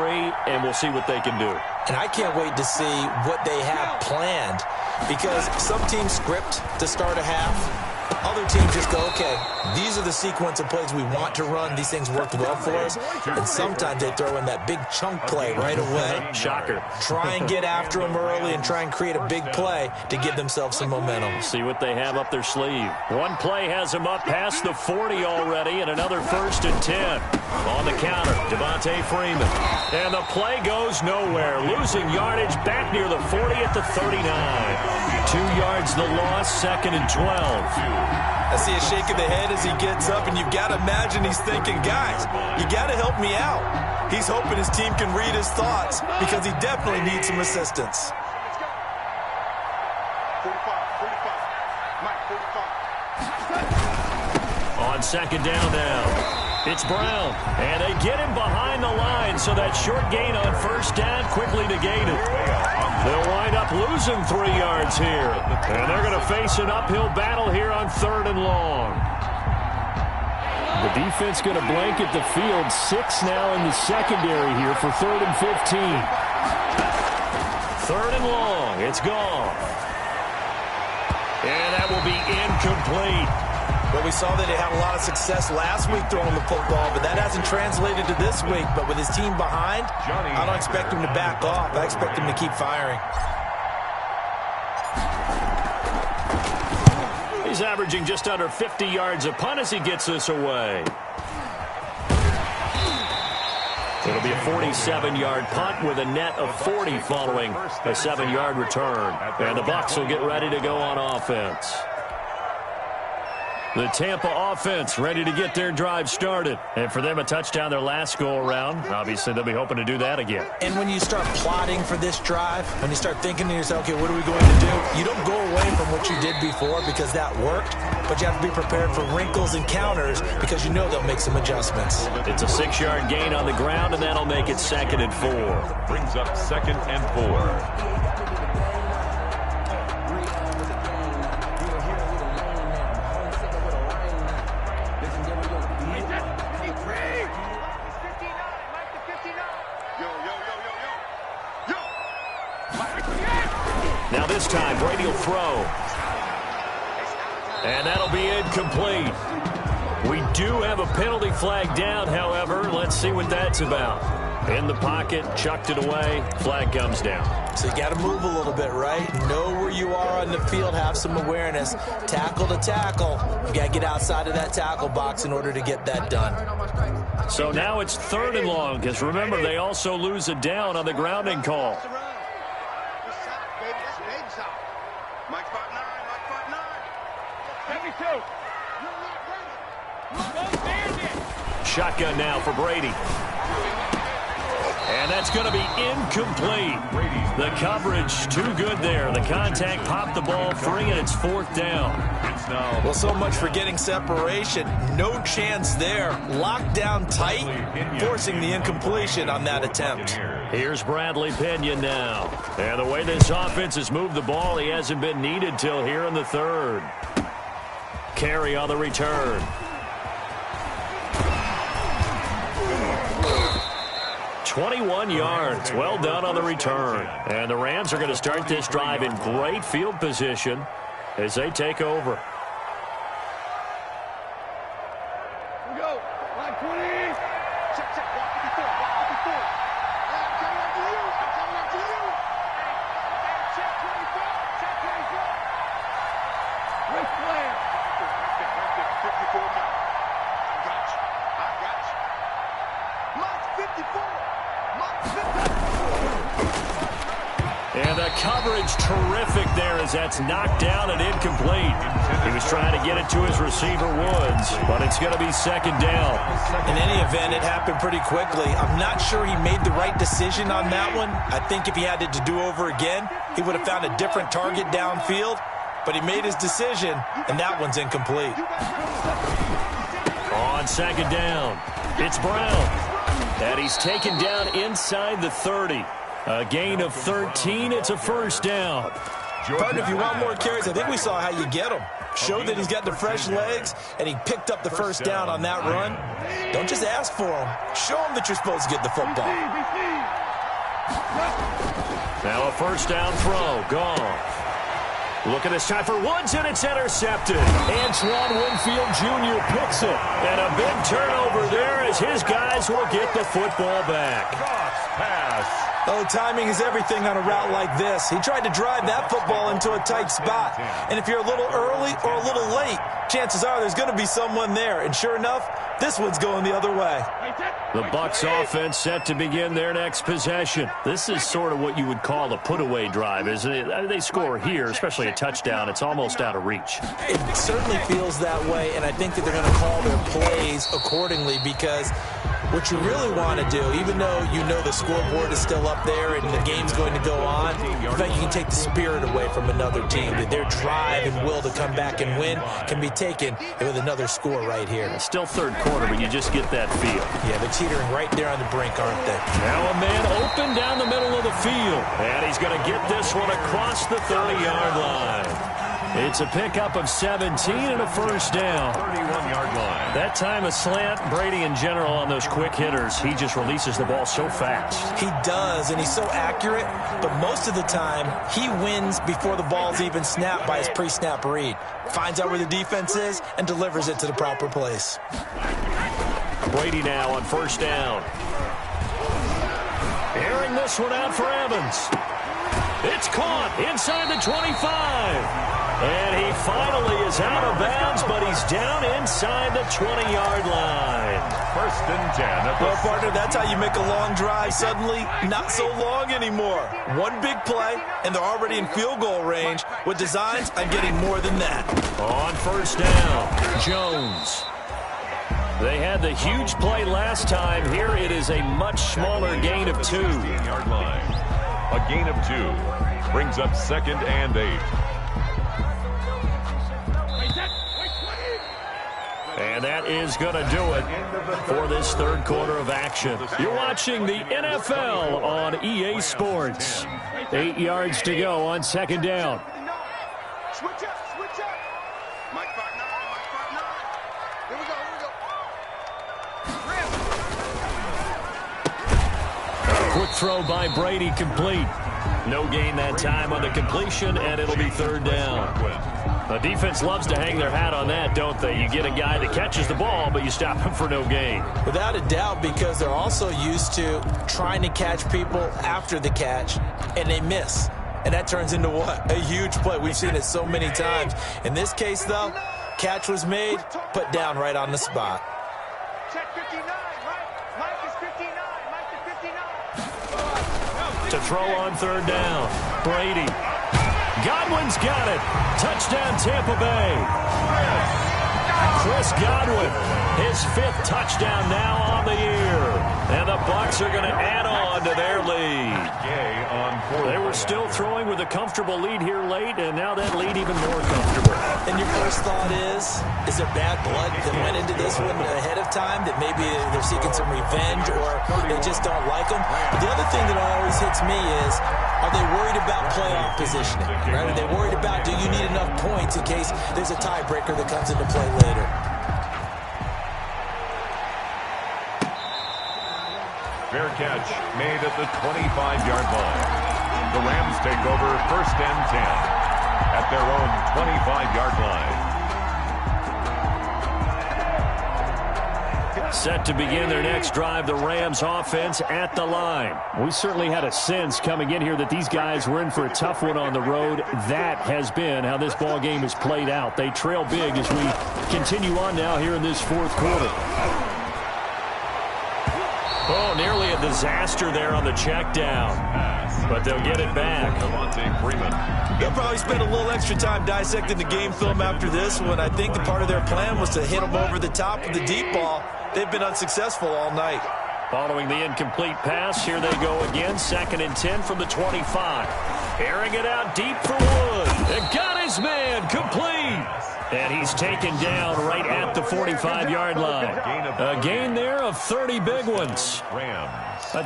and we'll see what they can do. And I can't wait to see what they have planned, because some teams script to start a half. Other teams just go, okay, these are the sequence of plays we want to run. These things worked well for us. And sometimes they throw in that big chunk play right away. Shocker. Try and get after them early and try and create a big play to give themselves some momentum. See what they have up their sleeve. One play has them up past the 40 already, and another 1st and 10. On the counter, Devontae Freeman. And the play goes nowhere. Losing yardage back near the 40 at the 39. 2 yards the loss, 2nd and 12. I see a shake of the head as he gets up, and you've got to imagine he's thinking, guys, you got to help me out. He's hoping his team can read his thoughts because he definitely needs some assistance. 45. On second down now. It's Brown, and they get him behind the line, so that short gain on first down quickly negated. They'll wind up losing 3 yards here, and they're going to face an uphill battle here on 3rd and long. The defense going to blanket the field. 6 now in the secondary here for 3rd and 15. 3rd and long. It's gone. And that will be incomplete. Well, we saw that he had a lot of success last week throwing the football, but that hasn't translated to this week. But with his team behind, I don't expect him to back off. I expect him to keep firing. He's averaging just under 50 yards a punt as he gets this away. It'll be a 47-yard punt with a net of 40 following a 7-yard return. And the Bucs will get ready to go on offense. The Tampa offense ready to get their drive started. And for them, a touchdown their last go-around. Obviously, they'll be hoping to do that again. And when you start plotting for this drive, when you start thinking to yourself, okay, what are we going to do? You don't go away from what you did before because that worked, but you have to be prepared for wrinkles and counters because you know they'll make some adjustments. It's a 6-yard gain on the ground, and that'll make it 2nd and 4. Brings up 2nd and 4. Now this time, Brady will throw. And that'll be incomplete. We do have a penalty flag down, however. Let's see what that's about. In the pocket, chucked it away, flag comes down. So you got to move a little bit, right? Know where you are on the field, have some awareness. Tackle to tackle. You got to get outside of that tackle box in order to get that done. So now it's 3rd and long, because remember, they also lose a down on the grounding call. Shotgun now for Brady. And that's going to be incomplete. The coverage too good there. The contact popped the ball free, and it's 4th down. Well, so much for getting separation. No chance there. Locked down tight, forcing the incompletion on that attempt. Here's Bradley Pena now. And the way this offense has moved the ball, he hasn't been needed till here in the 3rd. Carry on the return. 21 yards. Well done on the return. And the Rams are going to start this drive in great field position as they take over. Here we go. Line 20. Check, check. Walk 54. Walk 54. I'm coming up to you. I'm coming up to you. Hey, check 24. Check 24. Rick Flair. Right there. 54 now. I got you. I got you. Mark 54. And the coverage terrific there as that's knocked down and incomplete. He was trying to get it to his receiver, Woods, but it's going to be 2nd down. In any event, it happened pretty quickly. I'm not sure he made the right decision on that one. I think if he had it to do over again, he would have found a different target downfield, but he made his decision, and that one's incomplete. On 2nd down, it's Brown. And he's taken down inside the 30. A gain of 13. It's a 1st down. Partner, if you want more carries, I think we saw how you get him. Show that he's got the fresh legs, and he picked up the 1st down on that run. Don't just ask for him. Show him that you're supposed to get the football. Now a 1st down throw. Gone. Look at this time for Woods, and it's intercepted. Antoine Winfield Jr. picks it. And a big turnover there as his guys will get the football back. Pass. Oh, timing is everything on a route like this. He tried to drive that football into a tight spot. And if you're a little early or a little late, chances are there's going to be someone there. And sure enough, this one's going the other way. The Bucs offense set to begin their next possession. This is sort of what you would call a put-away drive, isn't it? They score here, especially a touchdown. It's almost out of reach. It certainly feels that way, and I think that they're going to call their plays accordingly because What you really want to do, even though you know the scoreboard is still up there and the game's going to go on, in fact, you can take the spirit away from another team. That their drive and will to come back and win can be taken with another score right here. Still third quarter, but you just get that feel. Yeah, they're teetering right there on the brink, aren't they? Now a man open down the middle of the field. And he's going to get this one across the 30-yard line. It's a pickup of 17 and a first down. 31-yard line. That time a slant. Brady in general on those quick hitters, he just releases the ball so fast. He does, and he's so accurate, but most of the time he wins before the ball's even snapped by his pre-snap read. Finds out where the defense is and delivers it to the proper place. Brady now on first down. Airing this one out for Evans. It's caught inside the 25. And he finally is out of bounds, but he's down inside the 20-yard line. First and 10. Well, partner, that's how you make a long drive suddenly not so long anymore. One big play, and they're already in field goal range with designs on getting more than that. On first down, Jones. They had the huge play last time. Here it is a much smaller gain of 2. 15-yard line. A gain of 2 brings up second and 8. And that is going to do it for this third quarter of action. You're watching the NFL on EA Sports. 8 yards to go on second down. Switch up, switch up. Mike 5-9, Mike 5-9. Here we go, here we go. Quick throw by Brady, complete. No gain that time on the completion, and it'll be third down. The defense loves to hang their hat on that, don't they? You get a guy that catches the ball, but you stop him for no gain. Without a doubt, because they're also used to trying to catch people after the catch, and they miss. And that turns into what? A huge play. We've seen it so many times. In this case, though, catch was made, put down right on the spot. Check 59, Mike is 59, Mike is 59. To throw on third down, Brady. Godwin's got it. Touchdown, Tampa Bay. Chris Godwin, his 5th touchdown now on the year. And the Bucs are going to add on to their lead. They were still throwing with a comfortable lead here late, and now that lead even more comfortable. And your first thought is there bad blood that went into this one ahead of time, that maybe they're seeking some revenge or they just don't like them? The other thing that always hits me is, are they worried about playoff positioning? Right? Are they worried about, do you need enough points in case there's a tiebreaker that comes into play later? Fair catch made at the 25-yard line. The Rams take over first and 10 at their own 25-yard line. Set to begin their next drive, the Rams offense at the line. We certainly had a sense coming in here that these guys were in for a tough one on the road. That has been how this ball game has played out. They trail big as we continue on now here in this fourth quarter. Oh, nearly a disaster there on the check down. But they'll get it back. They'll probably spend a little extra time dissecting the game film after this one. I think the part of their plan was to hit them over the top with the deep ball. They've been unsuccessful all night. Following the incomplete pass, here they go again. 2nd and 10 from the 25. Airing it out deep for Wood. And got his man complete. And he's taken down right at the 45-yard line. A gain there of 30 big ones.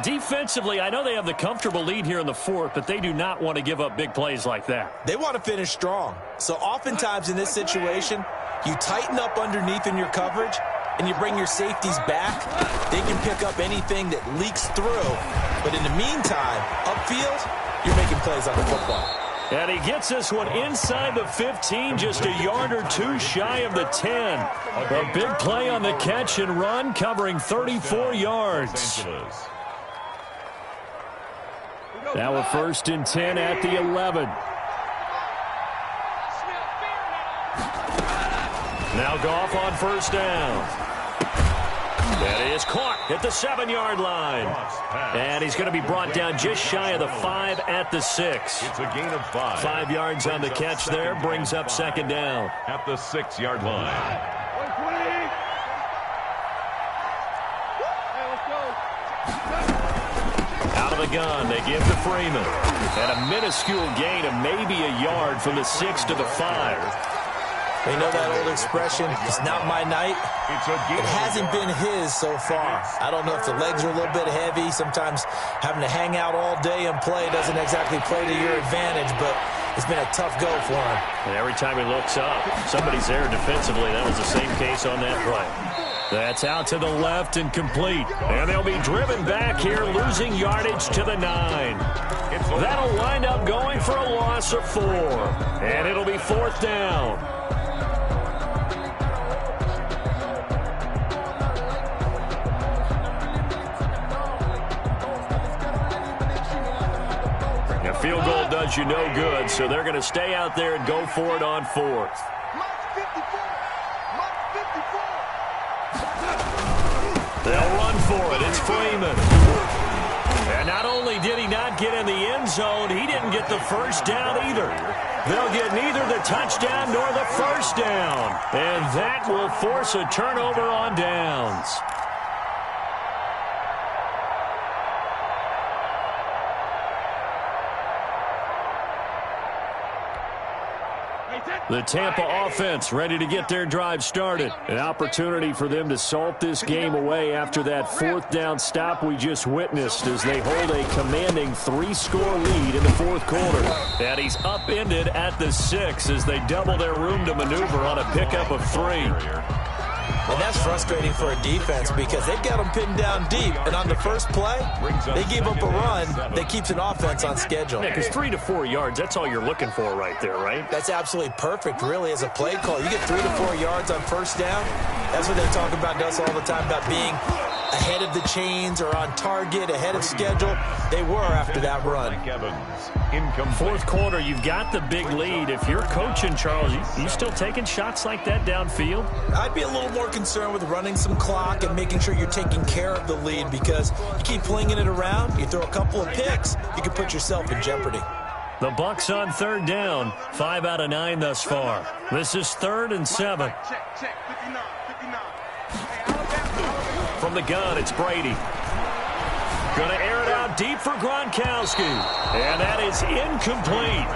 Defensively, I know they have the comfortable lead here in the fourth, but they do not want to give up big plays like that. They want to finish strong. So oftentimes in this situation, you tighten up underneath in your coverage, and you bring your safeties back. They can pick up anything that leaks through. But in the meantime, upfield, you're making plays on the football. And he gets this one inside the 15, just a yard or two shy of the 10. A big play on the catch and run, covering 34 yards. Now a 1st and 10 at the 11. Now Goff on first down. That is caught at the 7-yard line. And he's going to be brought down just shy of the 5 at the 6. It's a gain of 5. 5 yards on the catch there, brings up second down. At the 6-yard line. of the gun. They give to Freeman. And a minuscule gain of maybe a yard from the 6 to the 5. You know that old expression, it's not my night? It hasn't been his so far. I don't know if the legs are a little bit heavy. Sometimes having to hang out all day and play doesn't exactly play to your advantage, but it's been a tough go for him. And every time he looks up, somebody's there defensively. That was the same case on that play. That's out to the left and complete. And they'll be driven back here, losing yardage to the 9. That'll wind up going for a loss of 4. And it'll be 4th down. Field goal does you no good, so they're going to stay out there and go for it on 4th. They'll run for it. It's Freeman. And not only did he not get in the end zone, he didn't get the first down either. They'll get neither the touchdown nor the first down. And that will force a turnover on downs. The Tampa offense ready to get their drive started. An opportunity for them to salt this game away after that 4th down stop we just witnessed as they hold a commanding 3-score lead in the 4th quarter. And he's upended at the 6 as they double their room to maneuver on a pickup of 3. And that's frustrating for a defense because they've got them pinned down deep. And on the first play, they give up a run that keeps an offense on schedule. Yeah, because 3 to 4 yards, that's all you're looking for right there, right? That's absolutely perfect, really, as a play call. You get 3 to 4 yards on first down. That's what they talk about us all the time, about being ahead of the chains or on target, ahead of schedule. They were after that run. 4th quarter, you've got the big lead. If you're coaching, Charles, you still taking shots like that downfield? I'd be a little more concerned with running some clock and making sure you're taking care of the lead because you keep flinging it around, you throw a couple of picks, you can put yourself in jeopardy. The Bucs on 3rd down, 5 out of 9 thus far. This is 3rd and 7. From the gun, it's Brady. Going to air it out deep for Gronkowski. And that is incomplete.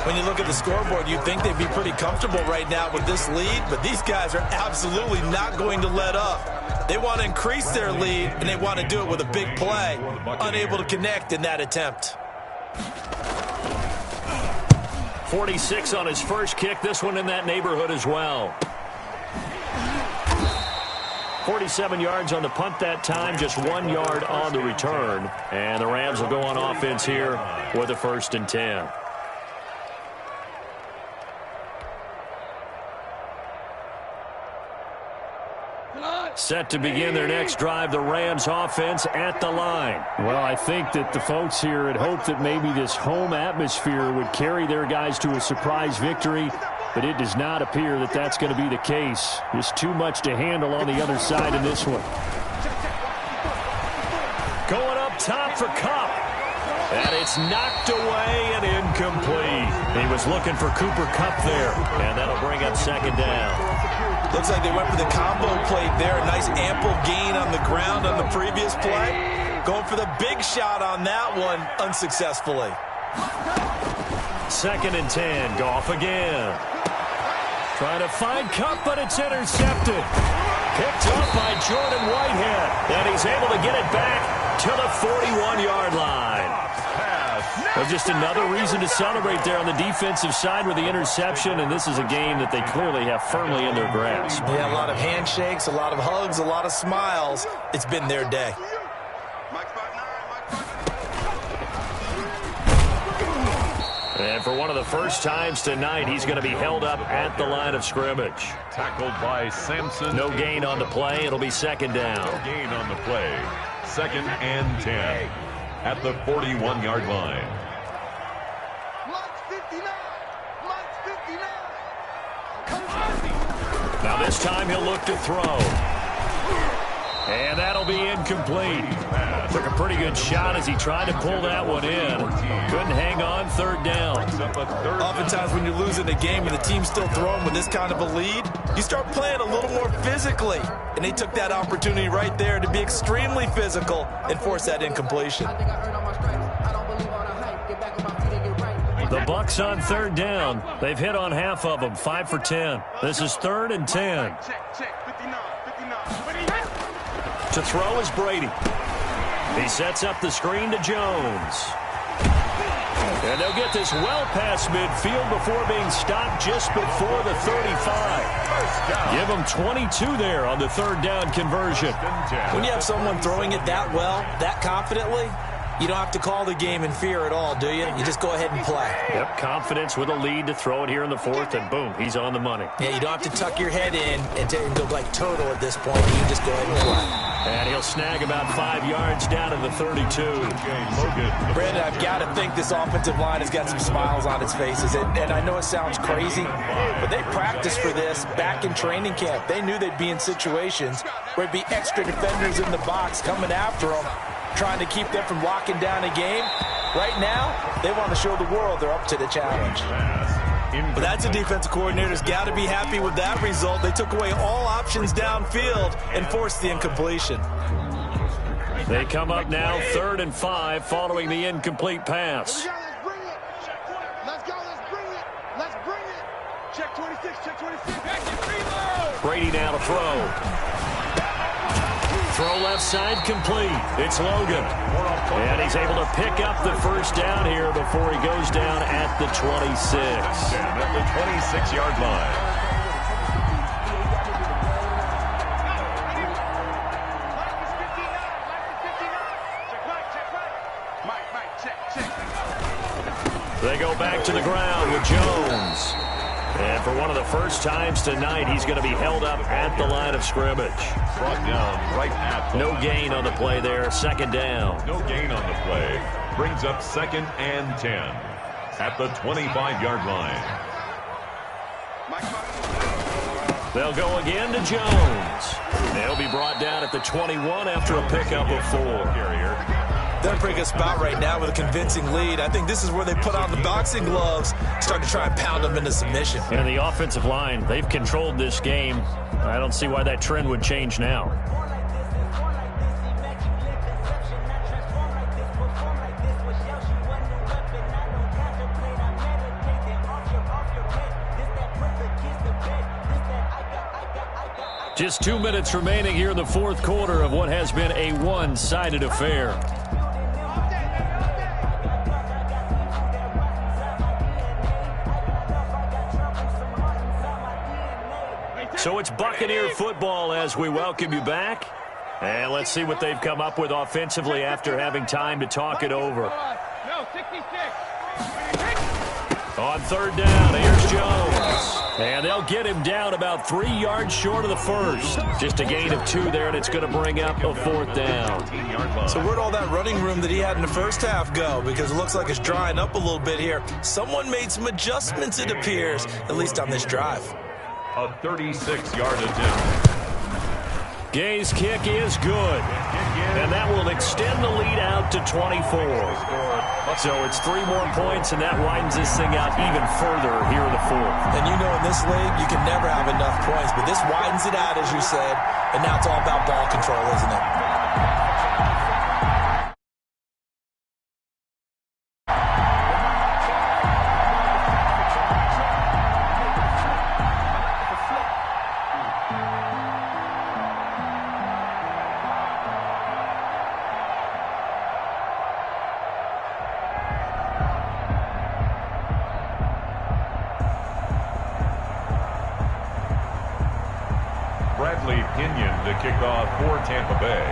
When you look at the scoreboard, you'd think they'd be pretty comfortable right now with this lead, but these guys are absolutely not going to let up. They want to increase their lead, and they want to do it with a big play. Unable to connect in that attempt. 46 on his first kick. This one in that neighborhood as well. 47 yards on the punt that time, just 1 yard on the return. And the Rams will go on offense here with a 1st and 10. Set to begin their next drive, the Rams offense at the line. Well, I think that the folks here had hoped that maybe this home atmosphere would carry their guys to a surprise victory, but it does not appear that that's going to be the case. Just too much to handle on the other side in this one. Going up top for Kupp. And it's knocked away and incomplete. He was looking for Cooper Kupp there, and that'll bring up 2nd down. Looks like they went for the combo play there. A nice ample gain on the ground on the previous play. Going for the big shot on that one unsuccessfully. 2nd and 10. Goff again. Trying to find Kupp, but it's intercepted. Picked up by Jordan Whitehead. And he's able to get it back to the 41-yard line. Well, just another reason to celebrate there on the defensive side with the interception, and this is a game that they clearly have firmly in their grasp. Yeah, a lot of handshakes, a lot of hugs, a lot of smiles. It's been their day. And for one of the first times tonight, he's going to be held up at the line of scrimmage. Tackled by Sampson. No gain on the play. It'll be 2nd down. No gain on the play. 2nd and 10 at the 41-yard line. Now this time he'll look to throw. And that'll be incomplete. Took a pretty good shot as he tried to pull that one in. Couldn't hang on, 3rd down. Oftentimes when you're losing a game and the team's still throwing with this kind of a lead, you start playing a little more physically. And they took that opportunity right there to be extremely physical and force that incompletion. The Bucs on third down. They've hit on half of them, 5 for 10. This is 3rd and 10. To throw is Brady. He sets up the screen to Jones. And they'll get this well past midfield before being stopped just before the 35. Give them 22 there on the 3rd down conversion. When you have someone throwing it that well, that confidently, you don't have to call the game in fear at all, do you? You just go ahead and play. Yep, confidence with a lead to throw it here in the 4th, and boom, he's on the money. Yeah, you don't have to tuck your head in and go like turtle at this point. You just go ahead and play. And he'll snag about 5 yards down in the 32. Brandon, I've got to think this offensive line has got some smiles on its faces. And I know it sounds crazy, but they practiced for this back in training camp. They knew they'd be in situations where it'd be extra defenders in the box coming after them, trying to keep them from locking down a game. Right now, they want to show the world they're up to the challenge. But that's a defensive coordinator's got to be happy with that result. They took away all options downfield and forced the incompletion. They come up now 3rd and 5 following the incomplete pass. Let's go, let's bring it. Let's bring it. Check 26, check 26. Brady now to throw. Throw left side complete. It's Logan. And he's able to pick up the first down here before he goes down at the 26. At the 26-yard line. They go back to the ground with Jones. And for one of the first times tonight, he's going to be held up at the line of scrimmage. Brought down right at the No line. gain on the play there. 2nd down. No gain on the play. Brings up 2nd and 10 at the 25-yard line. They'll go again to Jones. They'll be brought down at the 21 after a pickup of 4. Carrier. They're in a pretty good spot right now with a convincing lead. I think this is where they put on the boxing gloves, start to try and pound them into submission. And the offensive line, they've controlled this game. I don't see why that trend would change now. Just 2 minutes remaining here in the 4th quarter of what has been a one-sided affair. So it's Buccaneer football as we welcome you back. And let's see what they've come up with offensively after having time to talk it over. No, 66. On 3rd down, here's Jones. And they'll get him down about 3 yards short of the first. Just a gain of 2 there, and it's going to bring up a 4th down. So where'd all that running room that he had in the first half go? Because it looks like it's drying up a little bit here. Someone made some adjustments, it appears, at least on this drive. A 36-yard attempt. Gay's kick is good. And that will extend the lead out to 24. So it's 3 more points, and that widens this thing out even further here in the 4th. And you know in this league, you can never have enough points. But this widens it out, as you said. And now it's all about ball control, isn't it? To kick off for Tampa Bay.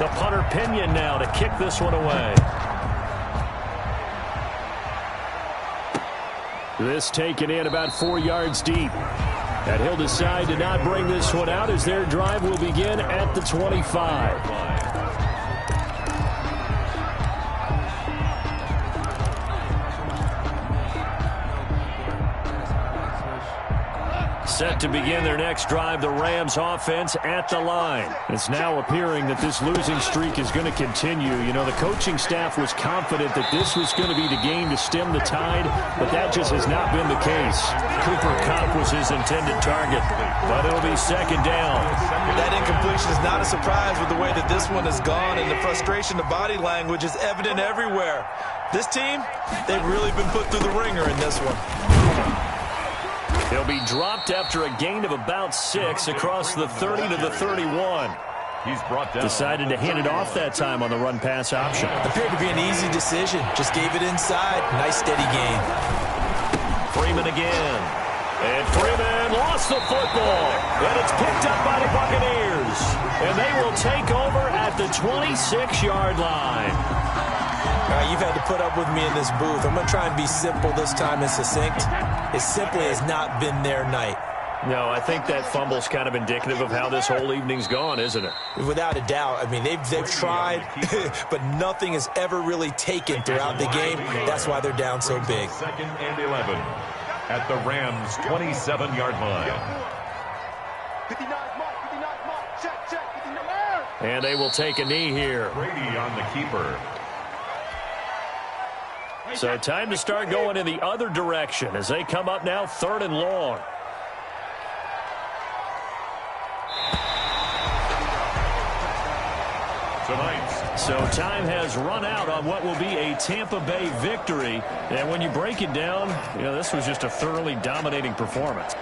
The punter Pinion now to kick this one away. This taken in about 4 yards deep. And he'll decide to not bring this one out as their drive will begin at the 25. Set to begin their next drive, the Rams offense at the line. It's now appearing that this losing streak is going to continue. You know, the coaching staff was confident that this was going to be the game to stem the tide, but that just has not been the case. Cooper Kupp was his intended target, but it'll be 2nd down. That incompletion is not a surprise with the way that this one has gone, and the frustration of body language is evident everywhere. This team, they've really been put through the ringer in this one. He'll be dropped after a gain of about 6 across the 30 to the 31. He's brought down. Decided to hand it off that time on the run-pass option. Appeared to be an easy decision. Just gave it inside. Nice, steady gain. Freeman again. And Freeman lost the football. And it's picked up by the Buccaneers. And they will take over at the 26-yard line. All right, you've had to put up with me in this booth. I'm going to try and be simple this time and succinct. It simply has not been their night. No, I think that fumble's kind of indicative of how this whole evening's gone, isn't it? Without a doubt. I mean, they've tried, but nothing has ever really taken throughout the game. That's why they're down so big. 2nd and 11 at the Rams' 27-yard line. 59 mark, 59 mark, check, 59. And they will take a knee here. Brady on the keeper. So time to start going in the other direction as they come up now 3rd and long. So time has run out on what will be a Tampa Bay victory. And when you break it down, this was just a thoroughly dominating performance.